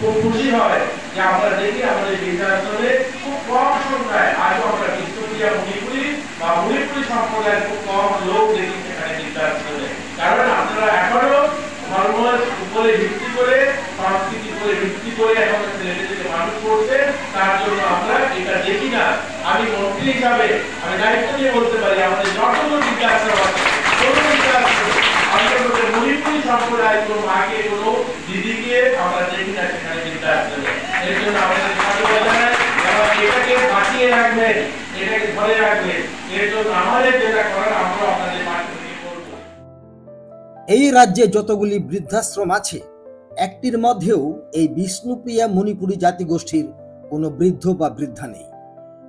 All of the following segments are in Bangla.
খুব খুশি হয় যে আমরা দেখি আমাদের বৃদ্ধাশ্রমে খুব কম সংখ্যায় আজও আমরা বিষ্ণুপ্রিয়া মণিপুরী বা মণিপুরী সম্প্রদায়ের খুব কম লোক দেখি সেখানে বৃদ্ধাশ্রমে। কারণ আপনারা এখনো ধর্মের উপরে ভিত্তি করে, সংস্কৃতির উপরে ভিত্তি করে এখনো ছেলেমেয়েদেরকে মানুষ করছে, তার জন্য আমরা এটা দেখি না। আমি মন্ত্রী হিসাবে আমি দায়িত্ব নিয়ে বলতে পারি, আমাদের যতগুলো বৃদ্ধাশ্রম আছে কোনো বৃদ্ধাশ্রম অন্তত মণিপুরী সম্প্রদায় কোনো মাকে কোনো দিদিকে আমরা দেখি না সেখানে বৃদ্ধাশ্রমে। এর জন্য আমাদের সাধুবাদ জানাই, যারা এটাকে বাঁচিয়ে রাখবেন, এটাকে ধরে রাখবেন, এর জন্য আমাদের যেটা করার আমরা আপনাদের পাশে থেকে করব। এই রাজ্যে যতগুলি বৃদ্ধাশ্রম আছে একটির মধ্যেও এই বিষ্ণুপ্রিয়া মণিপুরী জাতিগোষ্ঠীর কোনো বৃদ্ধ বা বৃদ্ধা নেই।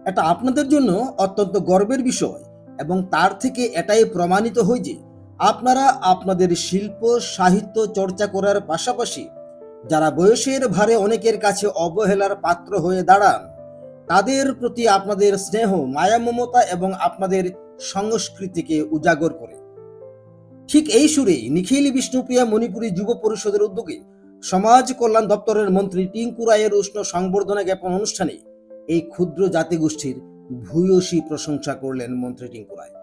এটা আপনাদের জন্য অত্যন্ত গর্বের বিষয় এবং তার থেকে এটাই প্রমাণিত হয় যে আপনারা আপনাদের শিল্প সাহিত্য চর্চা করার পাশাপাশি যারা বয়সের ভারে অনেকের কাছে অবহেলার পাত্র হয়ে দাঁড়ান তাদের প্রতি আপনাদের স্নেহ, মায়া, মমতা এবং আপনাদের সংস্কৃতিকে উজাগর করে। ঠিক এই সুরেই নিখিল বিষ্ণুপ্রিয়া মণিপুরী যুব পরিষদের উদ্যোগে সমাজ কল্যাণ দপ্তরের মন্ত্রী টিঙ্কু রায়ের উষ্ণ সংবর্ধনা জ্ঞাপন অনুষ্ঠানে এই ক্ষুদ্র জাতিগোষ্ঠীর ভূয়সী প্রশংসা করলেন মন্ত্রী টিঙ্কু রায়।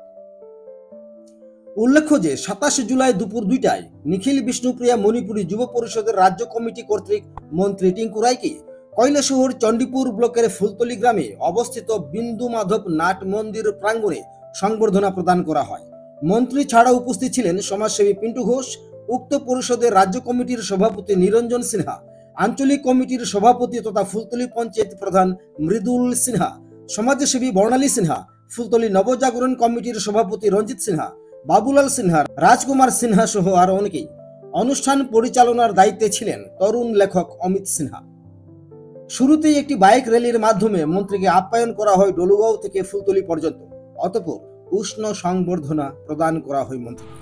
উল্লেখ্য যে 27 জুলাই দুপুর 2টায় নিখিল বিষ্ণুপ্রিয়া মণিপুরী যুব পরিষদের রাজ্য কমিটি কর্তৃক মন্ত্রী টিঙ্কু রায়কে কৈলাসহর চণ্ডীপুর ব্লকের ফুলতলি গ্রামে অবস্থিত বিন্দু মাধব নাট মন্দির প্রাঙ্গণে সংবর্ধনা প্রদান করা হয়। মন্ত্রী ছাড়া উপস্থিত ছিলেন সমাজসেবী পিন্টু ঘোষ, উক্ত পরিষদের রাজ্য কমিটির সভাপতি নিরঞ্জন সিনহা, আঞ্চলিক কমিটির সভাপতি তথা ফুলতলি পঞ্চায়েত প্রধান মৃদুল সিনহা, সমাজসেবী বর্ণালী সিনহা, ফুলতলি নবজাগরণ কমিটির সভাপতি রঞ্জিত সিনহা, বাবুলাল সিনহা, রাজকুমার সিনহা সহ আরো অনেকেই। অনুষ্ঠান পরিচালনার দায়িত্বে ছিলেন তরুণ লেখক অমিত সিনহা। শুরুতেই একটি বাইক র্যালির মাধ্যমে মন্ত্রীকে আপ্যায়ন করা হয় ডলুগাঁও থেকে ফুলতলি পর্যন্ত। অতঃপর উষ্ণ সংবর্ধনা প্রদান করা হয় মন্ত্রীকে।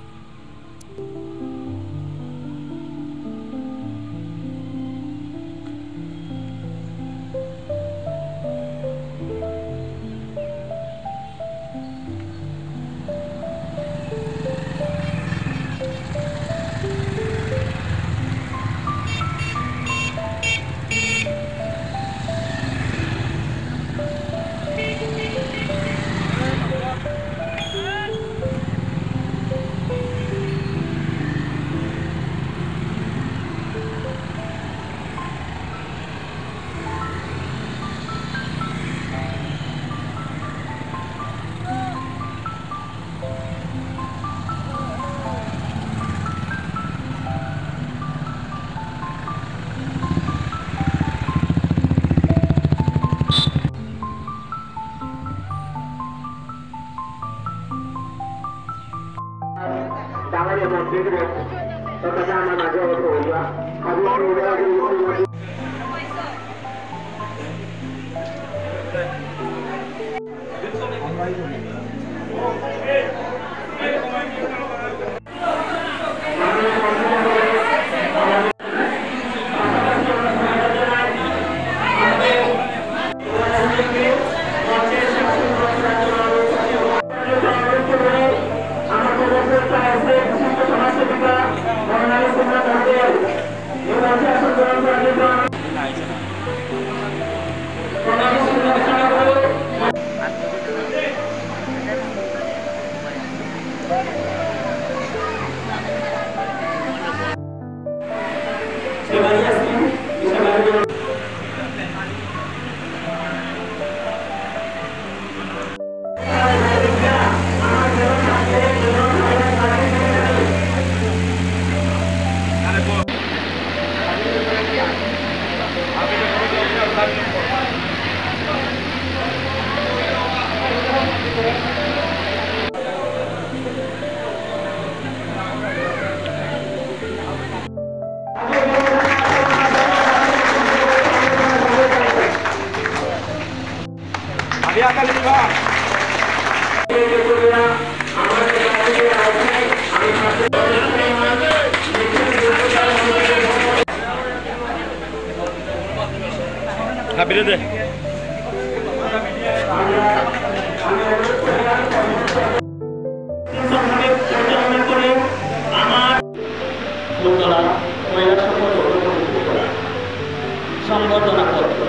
সংবর্ধনা পত্র।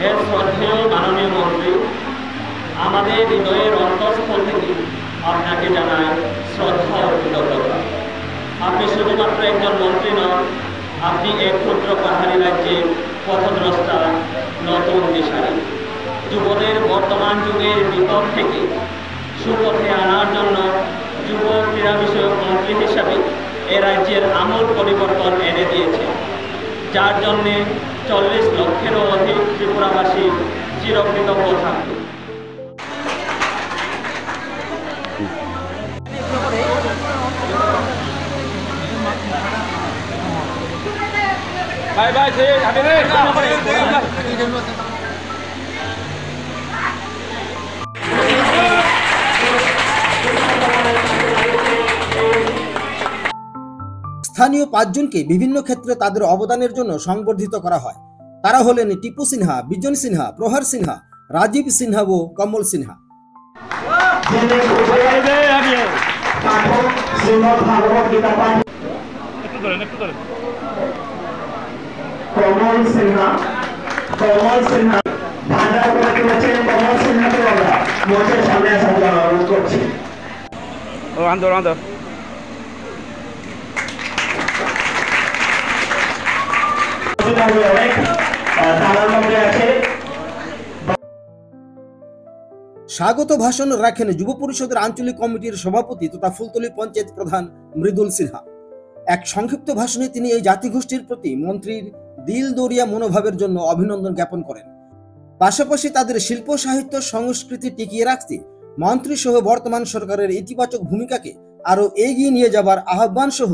এর শ্রদ্ধেয় মাননীয় মন্ত্রী, আমাদের হৃদয়ের অন্তঃস্থল থেকে আপনাকে জানাই শ্রদ্ধা ও কৃতজ্ঞতা। আপনি শুধুমাত্র একজন মন্ত্রী নন, আপনি এক ক্ষুদ্র পাহাড়ি রাজ্যের পথদ্রষ্টা, নতুন দিশারি। যুবদের বর্তমান যুগের বিপদ থেকে সুপথে আনার জন্য যুব ক্রীড়া বিষয়ক মন্ত্রী হিসাবে এ রাজ্যের আমূল পরিবর্তন এনে দিয়েছে, যার জন্যে 40 লক্ষেরও অধিক ত্রিপুরাবাসী চিরকৃতজ্ঞ থাকবে। স্থানীয় 5 জনকে বিভিন্ন ক্ষেত্রে তাদের অবদানের জন্য সংবর্ধিত করা হয়। তারা হলেন টিপু সিনহা, বিজন সিনহা, প্রহার সিনহা, রাজীব সিনহা ও কমল সিনহা। কমল সিনহা ভান্ডার করে তুলেছেন। কমল সিনহাকে আমরা মঞ্চের সামনে আসার জন্য অনুরোধ করছি। স্বাগত ভাষণ রাখেন যুব পরিষদের আঞ্চলিক কমিটির সভাপতি তথা ফুলতলী পঞ্চায়েত প্রধান মৃদুল সিনহা। এক সংক্ষিপ্ত ভাষণে তিনি এই জাতিগোষ্ঠীর প্রতি মন্ত্রীর দিল দরিয়া মনোভাবের জন্য অভিনন্দন জ্ঞাপন করেন। পাশাপাশি তাদের শিল্প সাহিত্য সংস্কৃতি টিকিয়ে রাখতে মন্ত্রী সহ বর্তমান সরকারের ইতিবাচক ভূমিকাকে আরো এগিয়ে নিয়ে যাবার আহ্বান সহ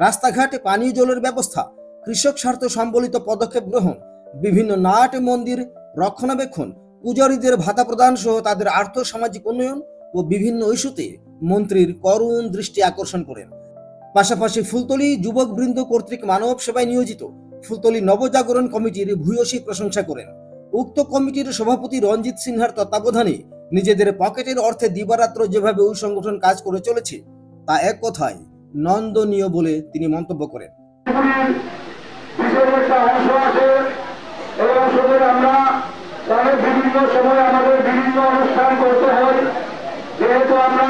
রাস্তাঘাটে পানীয় জলের ব্যবস্থা, কৃষক স্বার্থ সম্বলিত পদক্ষেপ গ্রহণ, বিভিন্ন নাট মন্দির রক্ষণাবেক্ষণ, পূজারীদের ভাতা প্রদান সহ তাদের আর্থ সামাজিক উন্নয়ন ও বিভিন্ন ইস্যুতে মন্ত্রীর করুণ দৃষ্টি আকর্ষণ করেন। পাশাপাশি ফুলতলী যুবক বৃন্দ কর্তৃক মানব সেবায় নিয়োজিত ফুলতলী নবজাগরণ কমিটির ভূয়সী প্রশংসা করেন। উক্ত কমিটির সভাপতি রঞ্জিত সিনহার তত্ত্বাবধানে নিজেদের পকেটের অর্থে দিবারাত্র যেভাবে ওই সংগঠন কাজ করে চলেছে তা এক কথায় নন্দনীয় বলে তিনি মন্তব্য করেন। বিভিন্ন সময় আমাদের বিভিন্ন অনুষ্ঠান করতে হয়, যেহেতু আমরা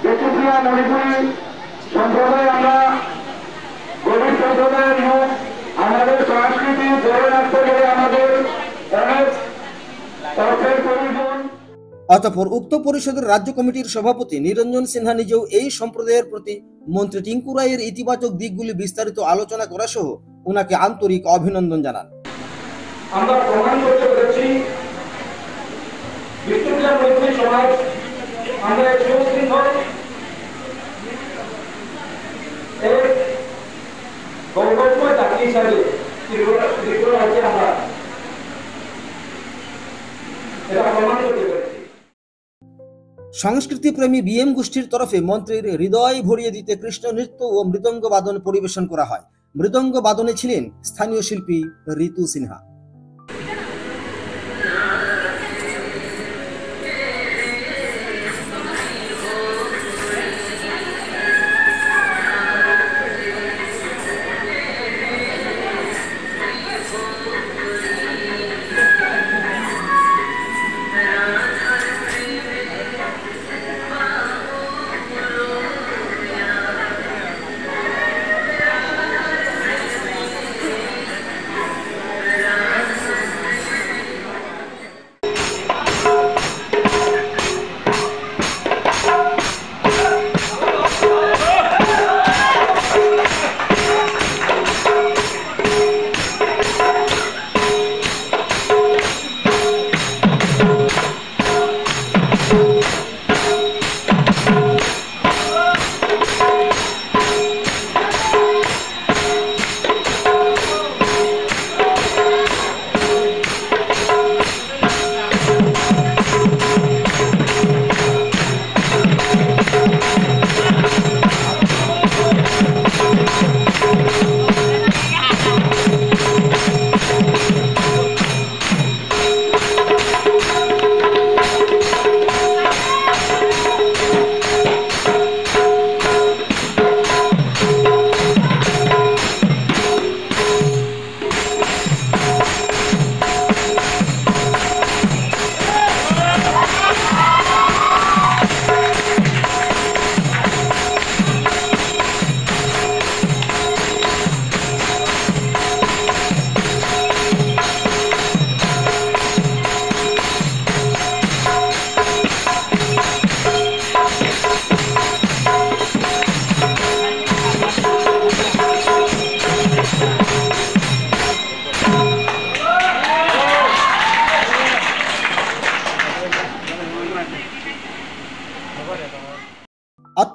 বেতুকিয়া মণিপুরী সম্প্রদায়, আমরা গরিব সম্প্রদায়ের লোক, আমাদের সংস্কৃতি ধরে রাখতে গেলে আমাদের অনেক অর্থের প্রয়োজন। অতঃপর উক্ত পরিষদের রাজ্য কমিটির সভাপতি নিরঞ্জন সিনহা নিজেও এই সম্প্রদায়ের প্রতি মন্ত্রী টিঙ্কু রায়ের ইতিবাচক দিকগুলি বিস্তারিত আলোচনা করা সহ ওনাকে আন্তরিক অভিনন্দন জানান। আমরা প্রমাণ করতে পেরেছি বিষ্ণুপ্রিয়া মৈত্রী সমাজ আমরা এক সুশৃঙ্খল গৌরবময় জাতি হিসাবে ত্রিপুরা রাজ্যে আমরা এটা প্রমাণ করতে পেরেছি। সংস্কৃতিপ্রেমী বিএম গোষ্ঠীর তরফে মন্ত্রীর হৃদয় ভরিয়ে দিতে কৃষ্ণ নৃত্য ও মৃদঙ্গ বাদন পরিবেশন করা হয়। মৃদঙ্গ বাদনে ছিলেন স্থানীয় শিল্পী ঋতু সিনহা।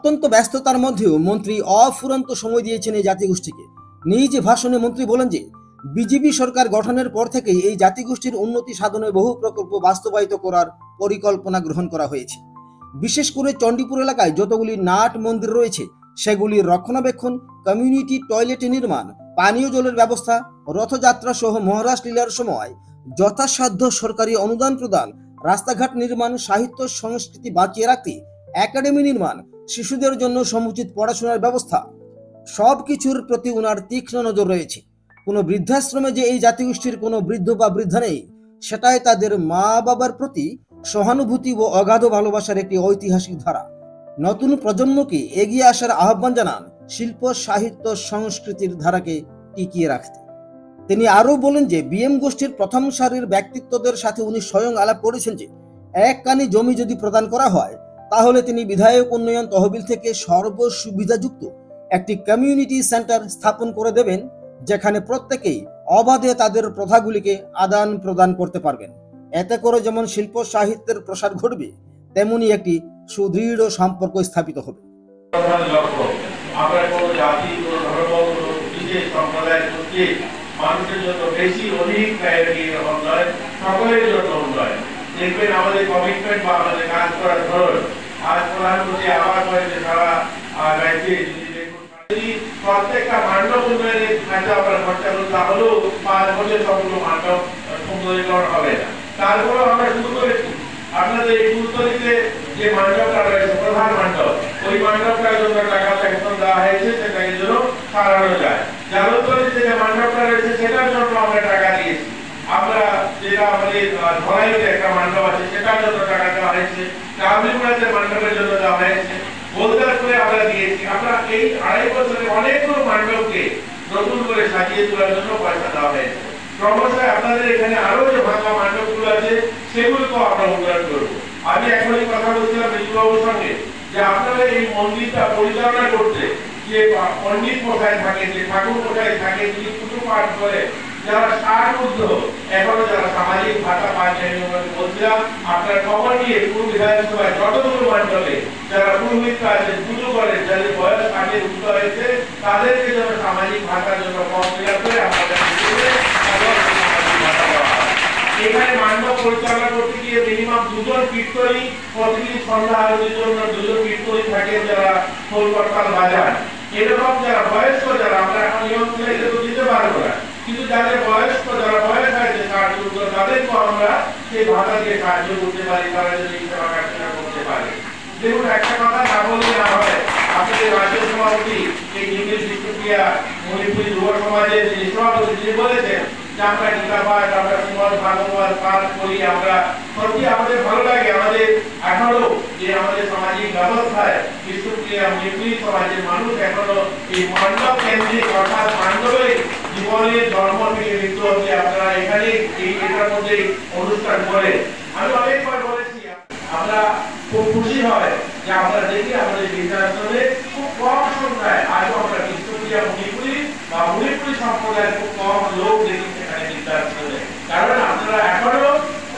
অত্যন্ত ব্যস্ততার মধ্যেও মন্ত্রী অফুরন্ত সময় দিয়েছেন এই জাতিগোষ্ঠীকে। নিজ ভাষণে মন্ত্রী বলেন যে বিজেপি সরকার গঠনের পর থেকেই এই জাতিগোষ্ঠীর উন্নতি সাধনে বহু প্রকল্প বাস্তবায়িত করার পরিকল্পনা গ্রহণ করা হয়েছে। বিশেষ করে চণ্ডীপুর এলাকায় যতগুলি নাট মন্দির রয়েছে সেগুলির রক্ষণাবেক্ষণ, কমিউনিটি টয়লেট নির্মাণ, পানীয় জলের ব্যবস্থা, রথযাত্রা সহ মহারাজ লীলার সময় যথাসাধ্য সরকারি অনুদান প্রদান, রাস্তাঘাট নির্মাণ, সাহিত্য সংস্কৃতি বাঁচিয়ে রাখতে একাডেমি নির্মাণ, শিশুদের জন্য সমুচিত পড়াশোনার ব্যবস্থা, সবকিছুর প্রতি ওনার তীক্ষ্ণ নজর রয়েছে। কোনো বৃদ্ধাশ্রমে যে এই জাতিগোষ্ঠীর কোনো বৃদ্ধ বা বৃদ্ধা নেই, সেটাই তাদের মা বাবার প্রতি সহানুভূতি ও অগাধ ভালোবাসার একটি ঐতিহাসিক ধারা। নতুন প্রজন্মকে এগিয়ে আসার আহ্বান জানান শিল্প, সাহিত্য, সংস্কৃতির ধারাকে টিকিয়ে রাখতে। তিনি আরও বলেন যে বিএম গোষ্ঠীর প্রথম সারির ব্যক্তিত্বদের সাথে উনি স্বয়ং আলাপ করেছেন যে এক কানি জমি যদি প্রদান করা হয় তাহলে তিনি বিধায়ক উন্নয়ন তহবিল থেকে সর্বসুবিধাযুক্ত একটি কমিউনিটি সেন্টার স্থাপন করে দেবেন, যেখানে প্রত্যেকেই অবাধে তাদের প্রথাগুলিকে আদান প্রদান করতে পারবেন। এতে করে যেমন শিল্প সাহিত্যের প্রসার ঘটবে, তেমনি একটি সুদৃঢ় সম্পর্ক স্থাপিত হবে। মানুষের জন্য বেশি অধিক উন্নয়ন, সকলের জন্য উন্নয়ন। দেখবেন আমাদের কমিটমেন্ট বা আমাদের কাজ করার ধরন, আজ প্রধানমন্ত্রী আবার করেছে সারা রাজ্যে প্রত্যেকটা মান্ডব উন্নয়নের খাঁচা আমরা খরচা করি, তাহলেও 5 বছর সবগুলো মান্ডব সুন্দরীকরণ হবে না। তারপরেও আমরা শুরু করেছি আপনাদের এই কুলতলিতে যে মান্ডবটা রয়েছে, প্রধান মান্ডব, ওই মান্ডবটার জন্য টাকা এখন দেওয়া হয়েছে, সেটাকে যেন সারানো যায়। জালতলিতে যে মান্ডবটা রয়েছে সেটার জন্য আমরা টাকা দিয়েছি। আমরা যেটা আমাদের ধরাইতে একটা মান্ডব আছে সেটার জন্য টাকা দেওয়া হয়েছে, কাবলিপুরাতে মান্ডবের জন্য দেওয়া হয়েছে, গোলদারপুরে আমরা দিয়েছি। আমরা এই 2.5 বছরে অনেকগুলো মান্ডবকে নতুন করে সাজিয়ে তোলার জন্য পয়সা দেওয়া হয়েছে। ক্রমশ আপনাদের এখানে আরো যে ভাঙা মান্ডবগুলো আছে সেগুলোকেও আমরা উন্নয়ন করবো। আমি এখনই কথা বলছিলাম বিজুবাবুর সঙ্গে যে আপনারা এই মন্দিরটা পরিচালনা করতে যে পণ্ডিত কোথায় থাকে, যে ঠাকুর কোথায় থাকে, যিনি পুজো পাঠ করে, যারা 60 ঊর্ধ্ব এখনো যারা সামাজিক ভাতা পাচ্ছেন, বলছিলাম আপনার খবর নিয়ে পুরো বিধানসভায় যতগুলো মণ্ডলে যারা পুরোহিত আছে, পুজো করে, যাদের বয়স 60 ঊর্ধ্ব হয়েছে, তাদেরকে যেন সামাজিক ভাতার জন্য ফর্ম ফিল আপ করে আপনাদের এখানে মান্ডব পরিচালনা করতে গিয়ে মিনিমাম 2 জন কীর্তনী, প্রতিদিন সন্ধ্যা আরতির জন্য 2 জন কীর্তনী থাকে যারা খোল করতাল বাজান। এরকম যারা বয়স্ক, যারা আমরা এখন নিয়ম করে তো দিতে পারবো না, কিন্তু যাদের বয়স্ক, যারা বয়স হয়েছে 60 ঊর্ধ্ব, তাদেরকেও আমরা সেই ভাতা দিয়ে সাহায্য করতে পারি, তারা যদি এই সেবা কার্যটা করতে পারে। দেখুন, একটা কথা না বললে না হয়, আপনাদের রাজ্য সভাপতি এই নিখিল বিষ্ণুপ্রিয়া মণিপুরী যুব সমাজের যিনি সভাপতি, তিনি বলেছেন যে আমরা গীতা পাঠ, আমরা শ্রীমদ ভাগবত পাঠ করি। আমরা সত্যি আমাদের ভালো লাগে, আমাদের এখনো যে আমাদের সামাজিক ব্যবস্থায় বিষ্ণুপ্রিয়া মণিপুরী সমাজের মানুষ এখনো এই মান্ডব কেন্দ্রিক, অর্থাৎ মান্ডবে জীবনের জন্ম থেকে মৃত্যু অবধি আপনারা এখানে এই এটার মধ্যে অনুষ্ঠান করে। আমি অনেকবার বলেছি, আমরা খুব খুশি হয় যে আমরা দেখি আমাদের বৃদ্ধাশ্রমে খুব কম সংখ্যায় আজও আমরা বিষ্ণুপ্রিয়া মণিপুরী বা মণিপুরী সম্প্রদায়ের খুব কম লোক দেখি সেখানে বৃদ্ধাশ্রমে। কারণ আপনারা এখনো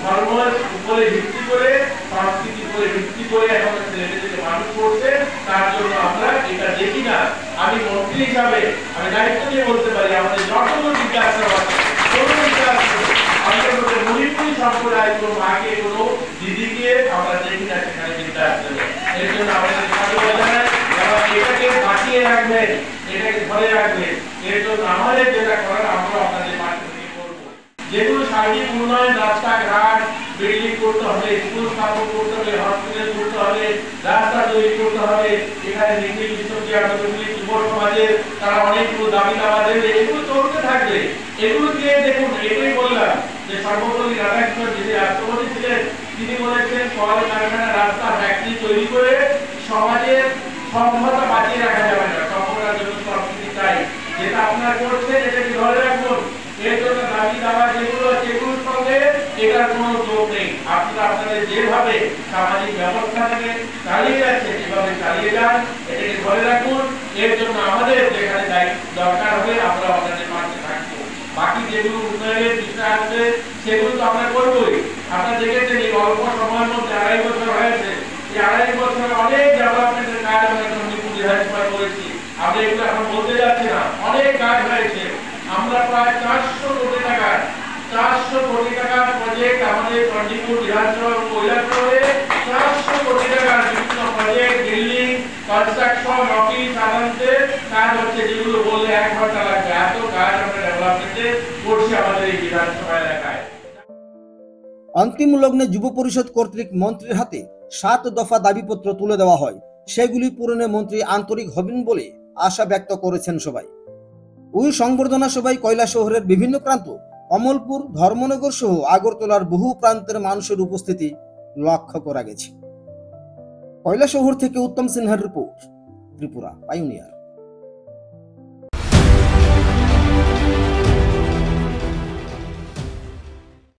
ধর্মের উপরে ভিত্তি করে, সংস্কৃতির উপরে ভিত্তি করে এখনো ছেলেমেয়েদেরকে মানুষ করছে, তার জন্য আমরা এটা দেখি না। আমি মন্ত্রী হিসাবে আমি দায়িত্ব নিয়ে বলতে পারি, আমাদের যতগুলো বৃদ্ধাশ্রম আছে, কোনো বৃদ্ধাশ্রম আমাদের মধ্যে মণিপুরী সম্প্রদায় কোনো মাকে, কোনো দিদিকে আমরা দেখি না সেখানে বৃদ্ধাশ্রমে। এর জন্য আমাদের সাধুবাদ জানাই, যারা এটাকে বাঁচিয়ে রাখবেন, এটাকে ধরে রাখবেন। এর জন্য আমাদের যেটা করার আমরা আপনাদের পাশে থেকে করবো। যেগুলো সার্বিক উন্নয়ন, রাস্তাঘাট, বিল্ডিং করতে হবে, স্কুল স্থাপন করতে হবে, হসপিটাল করতে হবে, রাস্তা তৈরি করতে হবে। এখানে নিখিল বিষ্ণুপ্রিয়া মণিপুরী যুব সমাজের তারা অনেকগুলো দাবি দাওয়া দেবে, এগুলো চলতে থাকবে। এগুলো দিয়ে দেখুন, এটাই বললাম যে সর্বপল্লী রাধাকৃষ্ণ যিনি রাষ্ট্রপতি ছিলেন, তিনি বলেছেন কল কারখানা, রাস্তা, ফ্যাক্টরি তৈরি করে সমাজের সভ্যতা বাঁচিয়ে রাখা যাবে না। সভ্যতার জন্য সংস্কৃতি চাই, যেটা আপনারা করছেন এটাকে ধরে রাখুন। এর জন্য দাবি দাওয়া যেগুলো সেগুলোর সঙ্গে এটার কোনো যোগ নেই। আপনারা আপনাদের যেভাবে সামাজিক ব্যবস্থাটাকে চালিয়ে যাচ্ছেন সেভাবে চালিয়ে যান, এটাকে ধরে রাখুন। এর জন্য আমাদের যেখানে দরকার হবে আমরা আপনাদের পাশে থাকবো। বাকি যেগুলো উন্নয়নের বিষয় আছে সেগুলো তো আমরা করবোই। আপনারা দেখেছেন এই অল্প সময়ের মধ্যে 2.5 বছর হয়েছে যে আড়াই বছরে অনেক ডেভেলপমেন্টের কাজ আমরা চণ্ডীপুর বিধানসভা করেছি। আমরা এগুলো এখন বলতে যাচ্ছি না, অনেক কাজ হয়েছে। আমরা প্রায় 400 কোটি টাকার প্রজেক্ট আমাদের চণ্ডীপুর বিধানসভা কৈলাসহরে 400 কোটি টাকার বিভিন্ন প্রজেক্ট, বিল্ডিং, কনস্ট্রাকশন, অফিস, আদালতের কাজ হচ্ছে, যেগুলো বললে 1 ঘন্টা লাগবে। এত কাজ আমরা ডেভেলপমেন্টে করছি আমাদের এই বিধানসভা এলাকায়। অন্তিম লগ্নে যুব পরিষদ কর্তৃক মন্ত্রীর হাতে 7 দফা দাবিপত্র তুলে দেওয়া হয়। সেগুলি পূরণে মন্ত্রী আন্তরিক হবেন বলে আশা ব্যক্ত করেছেন সবাই। ওই সংবর্ধনা সভায় কৈলাসহরের বিভিন্ন প্রান্ত, কমলপুর, ধর্মনগর সহ আগরতলার বহু প্রান্তের মানুষের উপস্থিতি লক্ষ্য করা গেছে। কৈলাসহর থেকে উত্তম সিনহার রিপোর্ট, ত্রিপুরা পাইওনিয়ার।